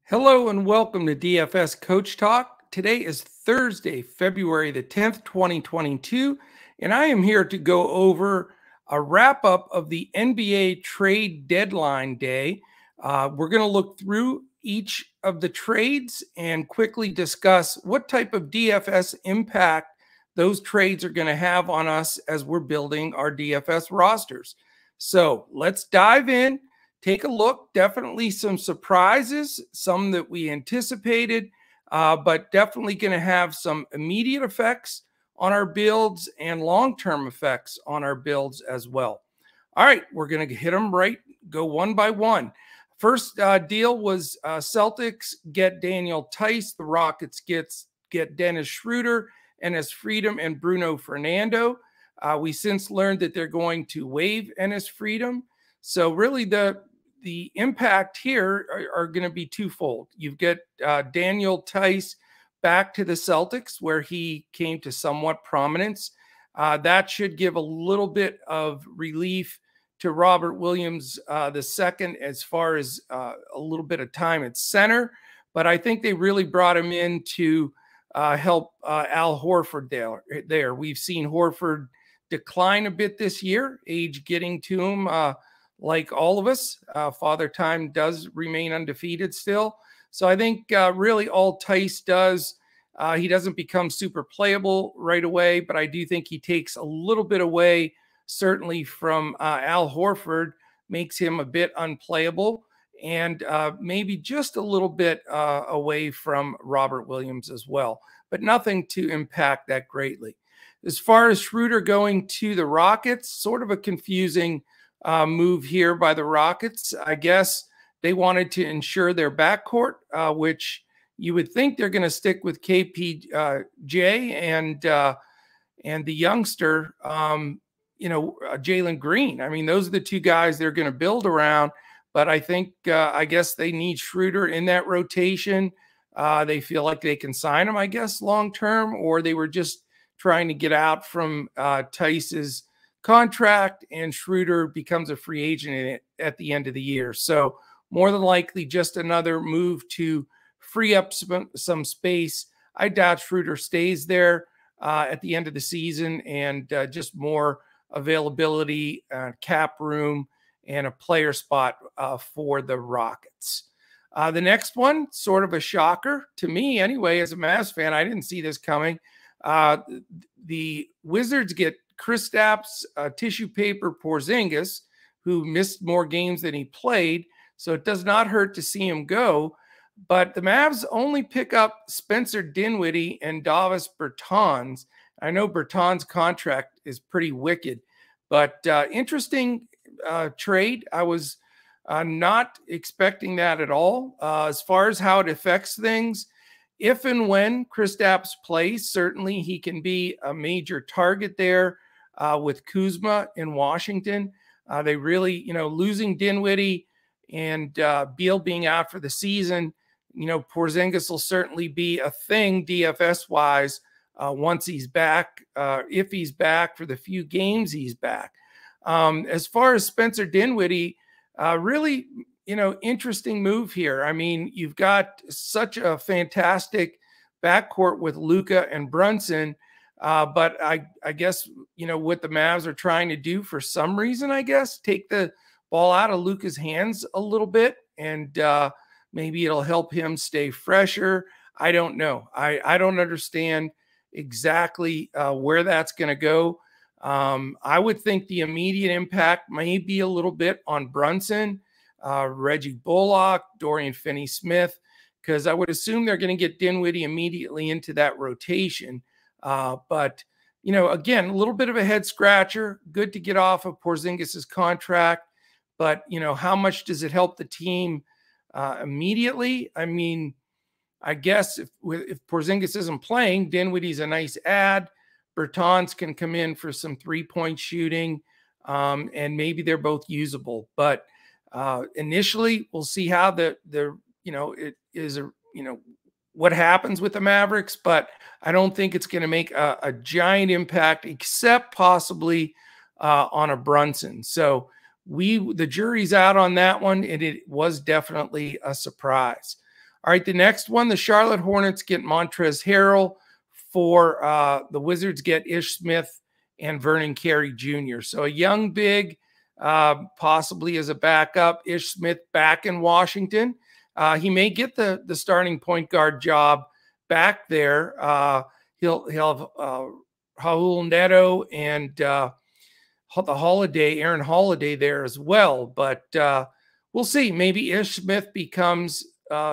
Hello and welcome to DFS Coach Talk. Today is Thursday, February the 10th, 2022, and I am here to go over a wrap-up of the NBA trade deadline day. We're going to look through each of the trades and quickly discuss what type of DFS impact those trades are going to have on us as we're building our DFS rosters. So let's dive in. Take a look. Definitely some surprises, some that we anticipated, but definitely going to have some immediate effects on our builds and long-term effects on our builds as well. All right, we're going to hit them right, go one by one. First deal was Celtics get Daniel Tice. The Rockets get Dennis Schroeder, Enes Freedom, and Bruno Fernando. We since learned that they're going to waive Enes Freedom. So really the impact here are going to be twofold. You've got Daniel Tice back to the Celtics, where he came to somewhat prominence. That should give a little bit of relief to Robert Williams II as far as a little bit of time at center. But I think they really brought him in to help Al Horford there. We've seen Horford decline a bit this year, age getting to him. Like all of us, Father Time does remain undefeated still. So I think really all Tice does, he doesn't become super playable right away, but I do think he takes a little bit away, certainly from Al Horford, makes him a bit unplayable, and maybe just a little bit away from Robert Williams as well, but nothing to impact that greatly. As far as Schroeder going to the Rockets, sort of a confusing move here by the Rockets. I guess they wanted to ensure their backcourt, which you would think they're going to stick with KPJ and the youngster, Jalen Green. I mean, those are the two guys they're going to build around. But I think, I guess they need Schroeder in that rotation. They feel like they can sign him, I guess, long term, or they were just trying to get out from Tice's contract, and Schroeder becomes a free agent at the end of the year. So more than likely just another move to free up some space. I doubt Schroeder stays there at the end of the season, and just more availability, cap room, and a player spot for the Rockets. The next one, sort of a shocker to me anyway, as a Mavs fan. I didn't see this coming. The Wizards get Kristaps tissue paper Porzingis, who missed more games than he played, so it does not hurt to see him go. But the Mavs only pick up Spencer Dinwiddie and Davis Bertans. I know Bertans' contract is pretty wicked, but interesting trade. I was not expecting that at all. As far as how it affects things, if and when Kristaps plays, certainly he can be a major target there with Kuzma in Washington. They really, losing Dinwiddie and Beal being out for the season, Porzingis will certainly be a thing DFS-wise once he's back, if he's back for the few games he's back. As far as Spencer Dinwiddie, really, interesting move here. I mean, you've got such a fantastic backcourt with Luka and Brunson, but I guess, what the Mavs are trying to do for some reason, I guess, take the ball out of Luka's hands a little bit, and maybe it'll help him stay fresher. I don't know. I don't understand exactly where that's going to go. I would think the immediate impact may be a little bit on Brunson, Reggie Bullock, Dorian Finney-Smith, because I would assume they're going to get Dinwiddie immediately into that rotation. But, again, a little bit of a head scratcher. Good to get off of Porzingis's contract. But, how much does it help the team immediately? I mean, I guess if Porzingis isn't playing, Dinwiddie's a nice add. Bertans can come in for some three-point shooting, and maybe they're both usable. But initially, we'll see how what happens with the Mavericks. But I don't think it's going to make a giant impact, except possibly on a Brunson. So the jury's out on that one, and it was definitely a surprise. All right, the next one, the Charlotte Hornets get Montrezl Harrell. For the Wizards get Ish Smith and Vernon Carey Jr. So a young big, possibly as a backup. Ish Smith back in Washington. He may get the starting point guard job back there. He'll have Raul Neto and the Aaron Holiday there as well. But we'll see. Maybe Ish Smith becomes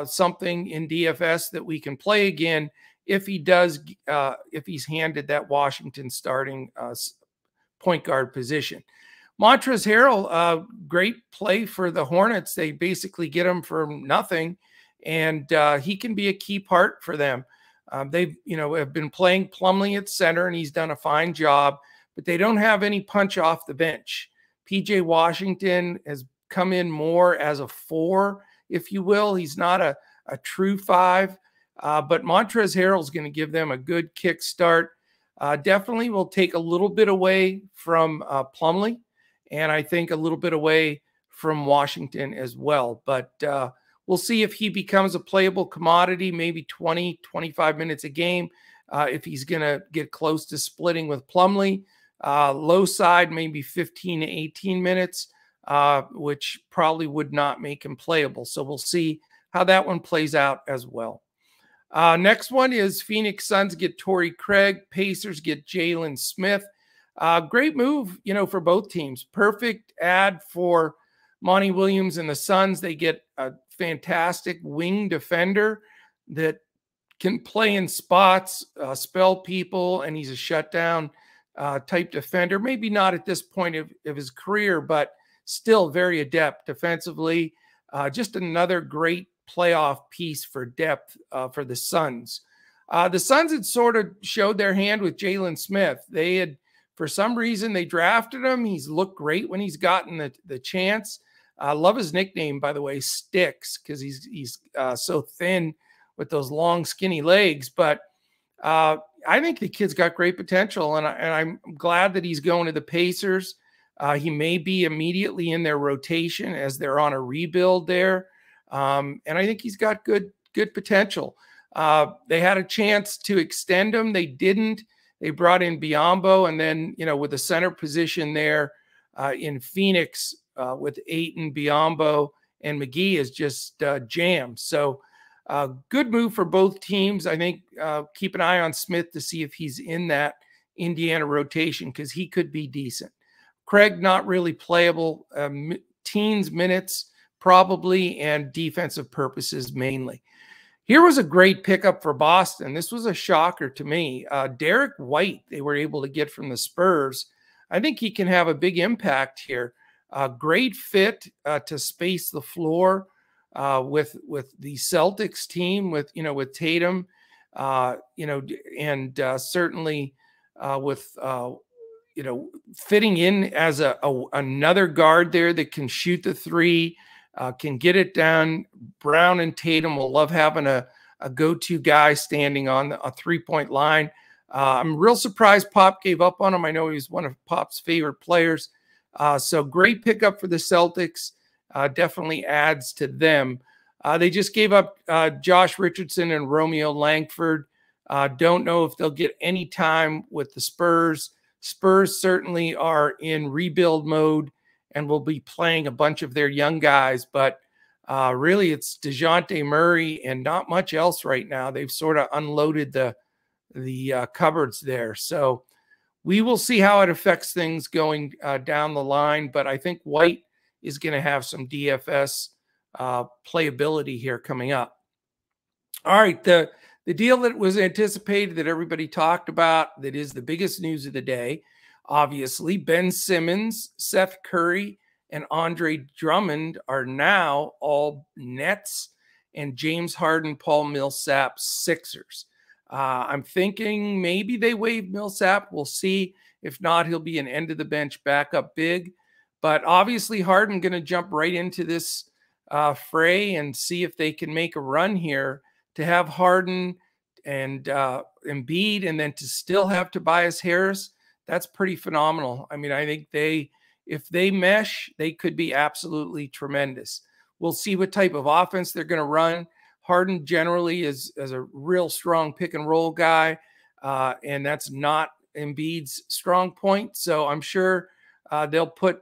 something in DFS that we can play again if he does, if he's handed that Washington starting point guard position. Montrezl Harrell, great play for the Hornets. They basically get him for nothing, and he can be a key part for them. They've, have been playing Plumlee at center, and he's done a fine job, but they don't have any punch off the bench. PJ Washington has come in more as a 4, if you will. He's not a true 5, but Montrezl Harrell is going to give them a good kick start. Definitely will take a little bit away from Plumlee, and I think a little bit away from Washington as well. But we'll see if he becomes a playable commodity, maybe 20, 25 minutes a game, if he's going to get close to splitting with Plumlee. Low side, maybe 15 to 18 minutes, which probably would not make him playable. So we'll see how that one plays out as well. Next one is Phoenix Suns get Torrey Craig. Pacers get Jalen Smith. Great move, for both teams. Perfect ad for Monty Williams and the Suns. They get a fantastic wing defender that can play in spots, spell people, and he's a shutdown type defender. Maybe not at this point of his career, but still very adept defensively. Just another great playoff piece for depth for the Suns. The Suns had sort of showed their hand with Jalen Smith. They had, for some reason, they drafted him. He's looked great when he's gotten the chance. I love his nickname, by the way, Sticks, because he's so thin with those long, skinny legs. But I think the kid's got great potential, and I'm glad that he's going to the Pacers. He may be immediately in their rotation as they're on a rebuild there. And I think he's got good potential. They had a chance to extend him. They didn't. They brought in Biyombo, and then, with the center position there in Phoenix with Ayton, Biyombo, and McGee is just jammed. So good move for both teams. I think keep an eye on Smith to see if he's in that Indiana rotation, because he could be decent. Craig, not really playable, teens minutes probably, and defensive purposes mainly. Here was a great pickup for Boston. This was a shocker to me. Derek White, they were able to get from the Spurs. I think he can have a big impact here. Great fit to space the floor with the Celtics team, with Tatum, and certainly with fitting in as another guard there that can shoot the 3. Can get it down. Brown and Tatum will love having a go-to guy standing on a 3-point line. I'm real surprised Pop gave up on him. I know he was one of Pop's favorite players. So great pickup for the Celtics. Definitely adds to them. They just gave up Josh Richardson and Romeo Langford. Don't know if they'll get any time with the Spurs. Spurs certainly are in rebuild mode and will be playing a bunch of their young guys, but really it's DeJounte Murray and not much else right now. They've sort of unloaded the cupboards there. So we will see how it affects things going down the line, but I think White is going to have some DFS playability here coming up. All right, the deal that was anticipated, that everybody talked about, that is the biggest news of the day, obviously, Ben Simmons, Seth Curry, and Andre Drummond are now all Nets, and James Harden, Paul Millsap, Sixers. I'm thinking maybe they waive Millsap. We'll see. If not, he'll be an end-of-the-bench backup big. But obviously, Harden going to jump right into this fray and see if they can make a run here. To have Harden and Embiid, and then to still have Tobias Harris, that's pretty phenomenal. I mean, I think if they mesh, they could be absolutely tremendous. We'll see what type of offense they're going to run. Harden generally is a real strong pick and roll guy, and that's not Embiid's strong point. So I'm sure they'll put,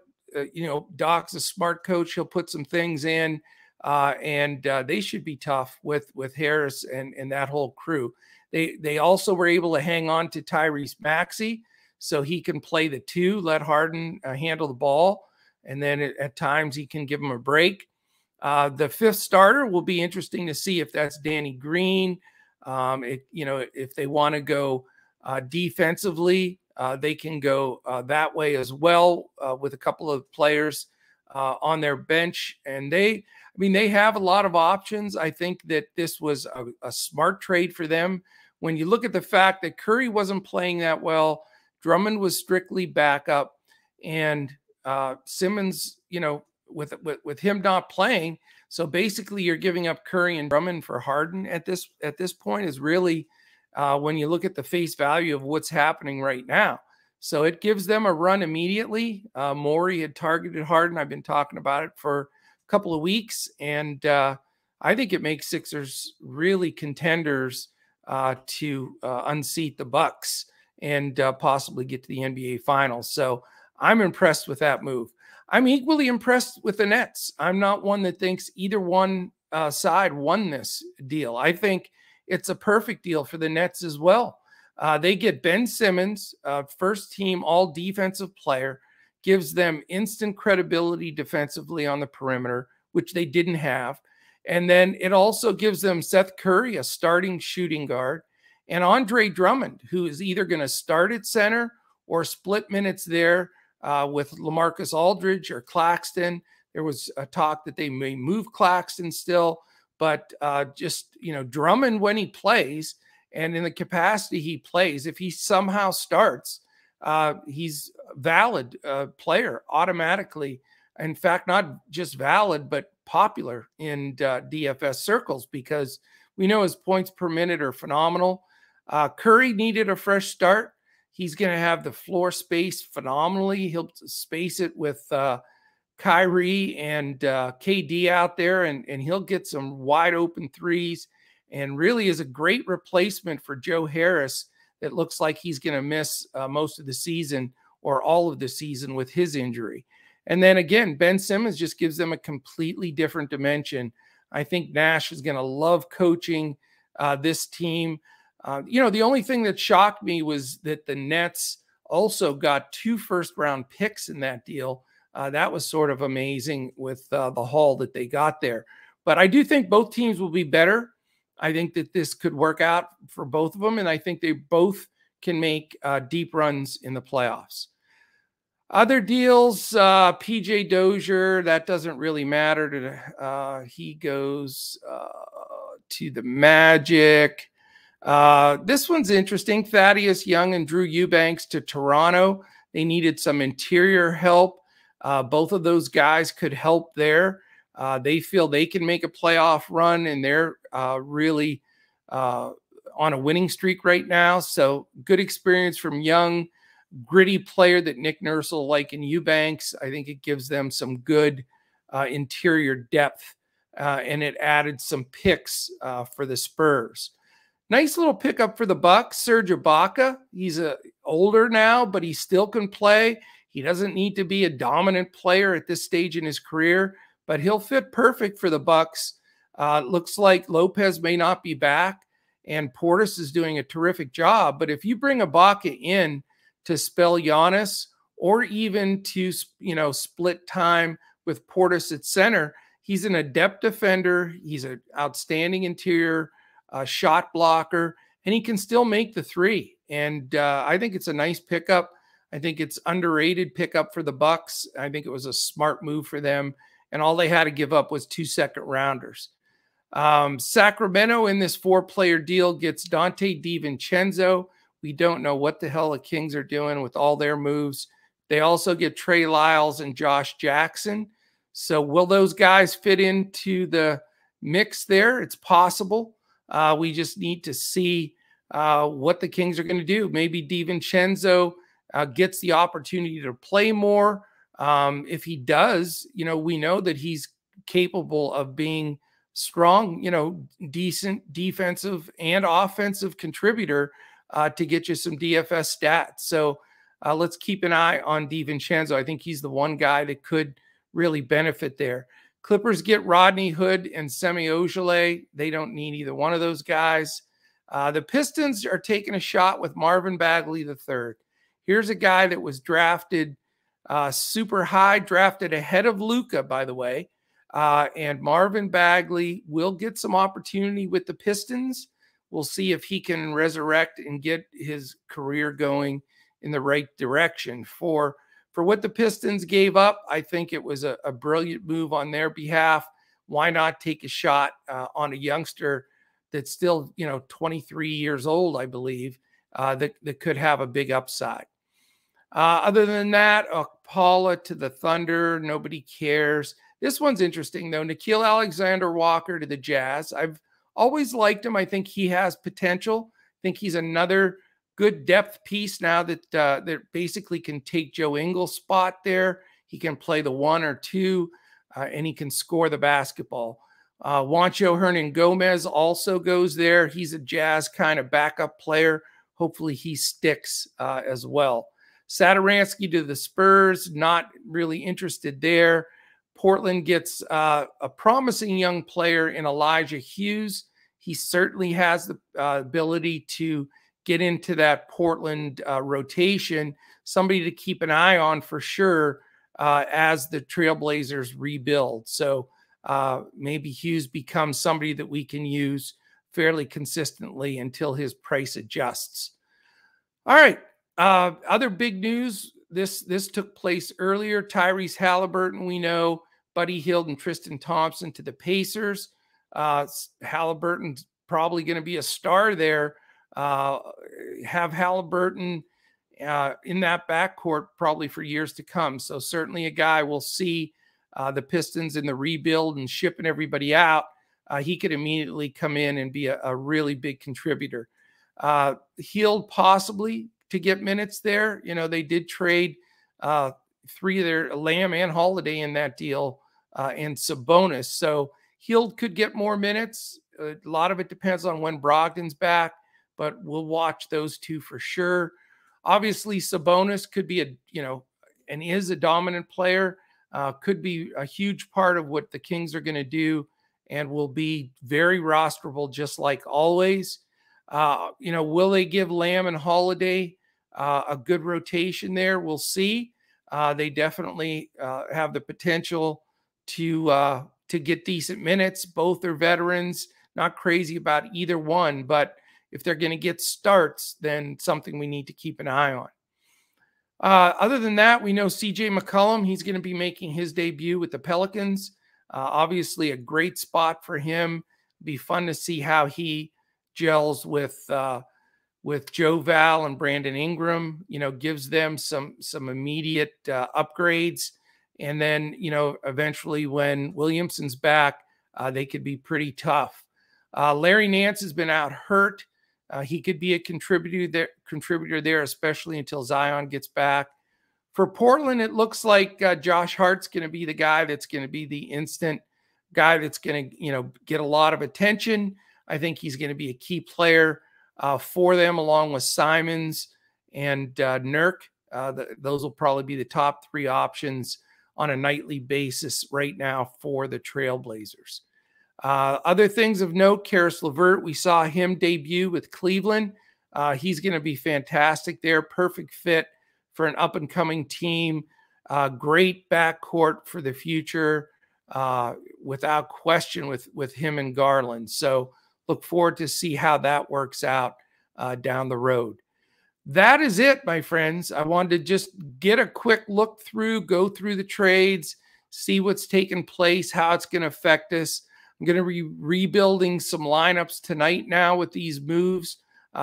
Doc's a smart coach. He'll put some things in, and they should be tough with Harris and that whole crew. They also were able to hang on to Tyrese Maxey, so he can play the two, let Harden handle the ball, and then at times he can give him a break. The fifth starter will be interesting to see if that's Danny Green. If they want to go defensively, they can go that way as well with a couple of players on their bench. And they have a lot of options. I think that this was a smart trade for them. When you look at the fact that Curry wasn't playing that well, Drummond was strictly backup, and Simmons, with him not playing. So basically you're giving up Curry and Drummond for Harden at this point is really when you look at the face value of what's happening right now. So it gives them a run immediately. Morey had targeted Harden. I've been talking about it for a couple of weeks, and I think it makes Sixers really contenders to unseat the Bucks and possibly get to the NBA Finals. So I'm impressed with that move. I'm equally impressed with the Nets. I'm not one that thinks either one side won this deal. I think it's a perfect deal for the Nets as well. They get Ben Simmons, first team all defensive player, gives them instant credibility defensively on the perimeter, which they didn't have. And then it also gives them Seth Curry, a starting shooting guard, and Andre Drummond, who is either going to start at center or split minutes there with LaMarcus Aldridge or Claxton. There was a talk that they may move Claxton still, but Drummond, when he plays and in the capacity he plays, if he somehow starts, he's a valid player automatically. In fact, not just valid, but popular in DFS circles, because we know his points per minute are phenomenal. Curry needed a fresh start. He's going to have the floor space phenomenally. He'll space it with Kyrie and KD out there, and he'll get some wide open threes, and really is a great replacement for Joe Harris that looks like he's going to miss most of the season or all of the season with his injury. And then again, Ben Simmons just gives them a completely different dimension. I think Nash is going to love coaching this team. The only thing that shocked me was that the Nets also got 2 first-round picks in that deal. That was sort of amazing with the haul that they got there. But I do think both teams will be better. I think that this could work out for both of them, and I think they both can make deep runs in the playoffs. Other deals, PJ Dozier, that doesn't really matter. He goes to the Magic. This one's interesting. Thaddeus Young and Drew Eubanks to Toronto. They needed some interior help. Both of those guys could help there. They feel they can make a playoff run, and they're really on a winning streak right now. So good experience from Young, gritty player that Nick Nurse will like in Eubanks. I think it gives them some good interior depth, and it added some picks for the Spurs. Nice little pickup for the Bucks, Serge Ibaka. He's older now, but he still can play. He doesn't need to be a dominant player at this stage in his career, but he'll fit perfect for the Bucks. Looks like Lopez may not be back, and Portis is doing a terrific job. But if you bring Ibaka in to spell Giannis, or even to split time with Portis at center, he's an adept defender. He's an outstanding interior shot blocker, and he can still make the three. And I think it's a nice pickup. I think it's underrated pickup for the Bucks. I think it was a smart move for them, and all they had to give up was 2 second-rounders. Sacramento in this 4-player deal gets Dante DiVincenzo. We don't know what the hell the Kings are doing with all their moves. They also get Trey Lyles and Josh Jackson. So will those guys fit into the mix there? It's possible. We just need to see what the Kings are going to do. Maybe DiVincenzo gets the opportunity to play more. If he does, we know that he's capable of being strong, decent defensive and offensive contributor to get you some DFS stats. So let's keep an eye on Divincenzo. I think he's the one guy that could really benefit there. Clippers get Rodney Hood and Semi Ojeleye. They don't need either one of those guys. The Pistons are taking a shot with Marvin Bagley III. Here's a guy that was drafted super high, drafted ahead of Luka, by the way. And Marvin Bagley will get some opportunity with the Pistons. We'll see if he can resurrect and get his career going in the right direction. For what the Pistons gave up, I think it was a brilliant move on their behalf. Why not take a shot on a youngster that's still, 23 years old, I believe, that could have a big upside. Other than that, Paula to the Thunder, nobody cares. This one's interesting, though. Nickeil Alexander-Walker to the Jazz. I've always liked him. I think he has potential. I think he's another good depth piece now that basically can take Joe Ingles' spot there. He can play the 1 or 2, and he can score the basketball. Juancho Hernan-Gomez also goes there. He's a Jazz kind of backup player. Hopefully he sticks as well. Satoransky to the Spurs, not really interested there. Portland gets a promising young player in Elijah Hughes. He certainly has the ability to get into that Portland rotation, somebody to keep an eye on for sure as the Trailblazers rebuild. So maybe Hughes becomes somebody that we can use fairly consistently until his price adjusts. All right. Other big news. This took place earlier. Tyrese Halliburton, we know. Buddy Hield and Tristan Thompson to the Pacers. Halliburton's probably going to be a star there. Have Halliburton in that backcourt probably for years to come. So certainly a guy we'll see the Pistons in the rebuild and shipping everybody out. He could immediately come in and be a really big contributor. Hield possibly to get minutes there. They did trade 3 of their Lamb and Holiday in that deal and Sabonis. So Hield could get more minutes. A lot of it depends on when Brogdon's back, but we'll watch those two for sure. Obviously, Sabonis could be and is a dominant player, could be a huge part of what the Kings are going to do and will be very rosterable just like always. Will they give Lamb and Holiday a good rotation there? We'll see. They definitely have the potential to get decent minutes. Both are veterans. Not crazy about either one, but if they're going to get starts, then something we need to keep an eye on. Other than that, we know CJ McCollum, he's going to be making his debut with the Pelicans. Obviously a great spot for him. Be fun to see how he gels with Joe Val and Brandon Ingram, gives them some immediate upgrades. And then, eventually when Williamson's back, they could be pretty tough. Larry Nance has been out hurt. He could be a contributor there, especially until Zion gets back. For Portland, it looks like Josh Hart's going to be the guy that's going to be the instant guy that's going to, get a lot of attention. I think he's going to be a key player for them, along with Simons and Nurk. Those will probably be the top 3 options on a nightly basis right now for the Trailblazers. Other things of note, Karis LeVert, we saw him debut with Cleveland. He's going to be fantastic there. Perfect fit for an up-and-coming team. Great backcourt for the future, without question, with him and Garland. So look forward to see how that works out down the road. That is it, my friends. I wanted to just get a quick look through, go through the trades, see what's taking place, how it's going to affect us. I'm going to be rebuilding some lineups tonight now with these moves.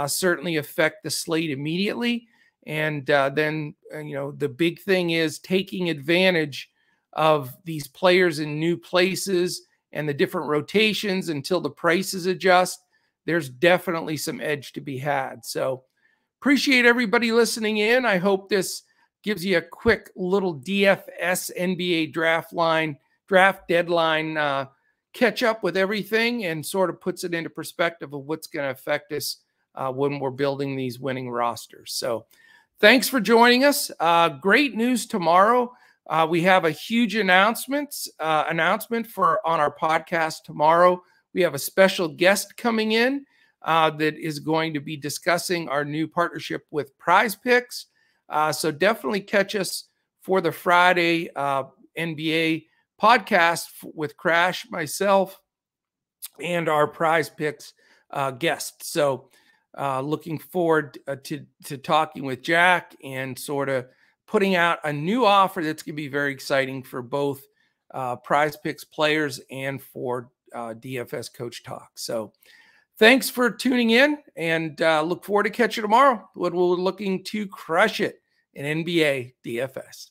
Certainly affect the slate immediately. And then, the big thing is taking advantage of these players in new places and the different rotations until the prices adjust. There's definitely some edge to be had. So appreciate everybody listening in. I hope this gives you a quick little DFS NBA draft deadline catch up with everything and sort of puts it into perspective of what's going to affect us when we're building these winning rosters. So thanks for joining us. Great news tomorrow. We have a huge announcement for on our podcast tomorrow. We have a special guest coming in that is going to be discussing our new partnership with Prize Picks. So definitely catch us for the Friday NBA podcast with Crash, myself, and our Prize Picks guest. So looking forward to talking with Jack and sort of putting out a new offer that's going to be very exciting for both Prize Picks players and for DFS Coach Talk. So thanks for tuning in, and look forward to catching you tomorrow when we're looking to crush it in NBA DFS.